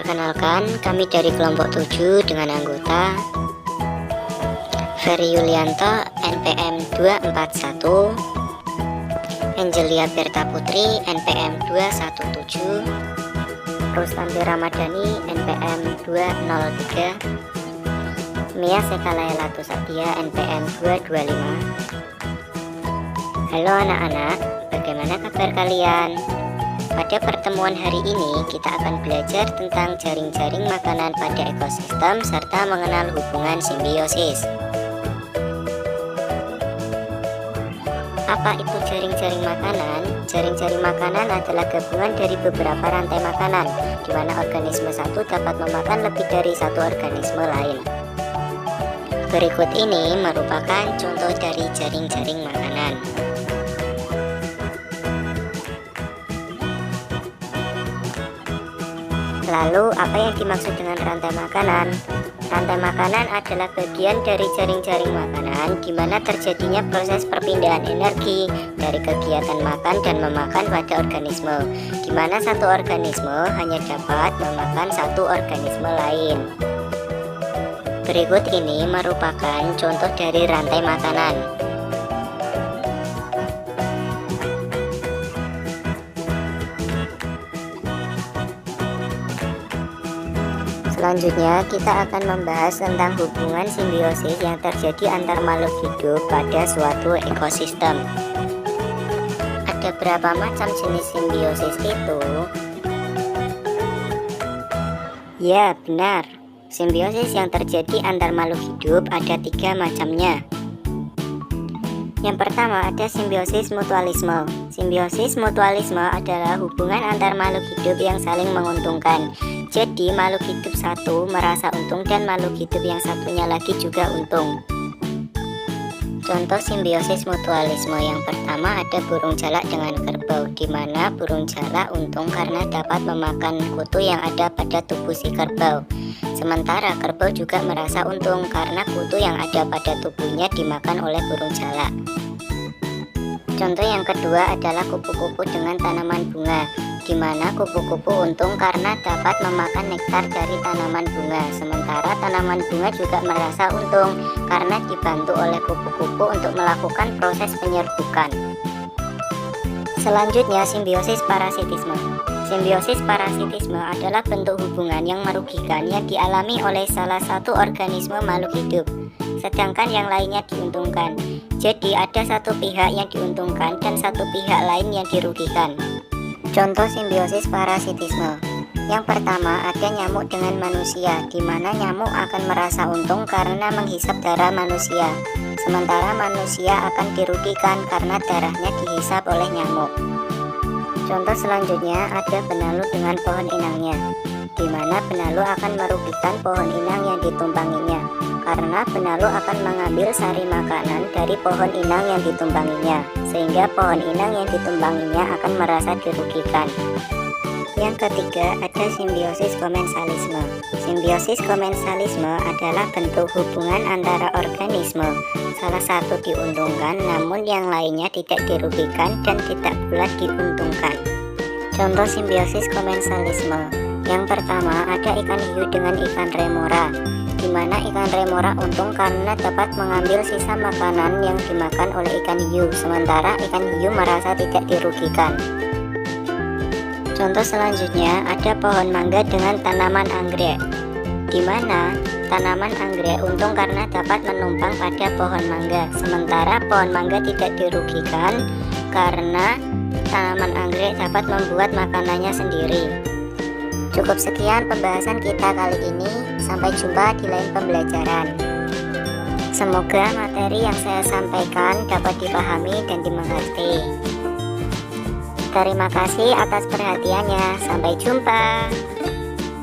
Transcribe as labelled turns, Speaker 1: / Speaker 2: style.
Speaker 1: Perkenalkan, kami dari kelompok 7 dengan anggota Ferry Yulianto NPM 241, Angelia Berta Putri NPM 217, Rustanti Ramadhani NPM 203, Mia Sekalaya Latu Satya NPM 225. Halo anak-anak, bagaimana kabar kalian? Pada pertemuan hari ini kita akan belajar tentang jaring-jaring makanan pada ekosistem serta mengenal hubungan simbiosis. Apa itu jaring-jaring makanan? Jaring-jaring makanan adalah gabungan dari beberapa rantai makanan, di mana organisme satu dapat memakan lebih dari satu organisme lain. Berikut ini merupakan contoh dari jaring-jaring makanan. Lalu, apa yang dimaksud dengan rantai makanan? Rantai makanan adalah bagian dari jaring-jaring makanan di mana terjadinya proses perpindahan energi dari kegiatan makan dan memakan pada organisme, di mana satu organisme hanya dapat memakan satu organisme lain. Berikut ini merupakan contoh dari rantai makanan. Selanjutnya, kita akan membahas tentang hubungan simbiosis yang terjadi antar makhluk hidup pada suatu ekosistem. Ada berapa macam jenis simbiosis itu? Ya, benar. Simbiosis yang terjadi antar makhluk hidup ada 3 macamnya. Yang pertama ada simbiosis mutualisme. Simbiosis mutualisme adalah hubungan antar makhluk hidup yang saling menguntungkan. Jadi makhluk hidup satu merasa untung dan makhluk hidup yang satunya lagi juga untung. Contoh simbiosis mutualisme yang pertama ada burung jalak dengan kerbau, di mana burung jalak untung karena dapat memakan kutu yang ada pada tubuh si kerbau. Sementara kerbau juga merasa untung karena kutu yang ada pada tubuhnya dimakan oleh burung jalak. Contoh yang kedua adalah kupu-kupu dengan tanaman bunga, di mana kupu-kupu untung karena dapat memakan nektar dari tanaman bunga. Sementara tanaman bunga juga merasa untung karena dibantu oleh kupu-kupu untuk melakukan proses penyerbukan. Selanjutnya, simbiosis parasitisme. Simbiosis parasitisme adalah bentuk hubungan yang merugikan yang dialami oleh salah satu organisme makhluk hidup, sedangkan yang lainnya diuntungkan. Jadi ada satu pihak yang diuntungkan dan satu pihak lain yang dirugikan. Contoh simbiosis parasitisme. Yang pertama ada nyamuk dengan manusia, di mana nyamuk akan merasa untung karena menghisap darah manusia, sementara manusia akan dirugikan karena darahnya dihisap oleh nyamuk. Contoh selanjutnya ada benalu dengan pohon inangnya, di mana benalu akan merugikan pohon inang yang ditumpanginya, karena benalu akan mengambil sari makanan dari pohon inang yang ditumpanginya, sehingga pohon inang yang ditumpanginya akan merasa dirugikan. Yang ketiga ada simbiosis komensalisme. Simbiosis komensalisme adalah bentuk hubungan antara organisme, salah satu diuntungkan namun yang lainnya tidak dirugikan dan tidak pula diuntungkan. Contoh simbiosis komensalisme. Yang pertama ada ikan hiu dengan ikan remora, di mana ikan remora untung karena dapat mengambil sisa makanan yang dimakan oleh ikan hiu, sementara ikan hiu merasa tidak dirugikan. Contoh selanjutnya ada pohon mangga dengan tanaman anggrek, di mana tanaman anggrek untung karena dapat menumpang pada pohon mangga, sementara pohon mangga tidak dirugikan karena tanaman anggrek dapat membuat makanannya sendiri. Cukup sekian pembahasan kita kali ini, sampai jumpa di lain pembelajaran. Semoga materi yang saya sampaikan dapat dipahami dan dimengerti. Terima kasih atas perhatiannya, sampai jumpa.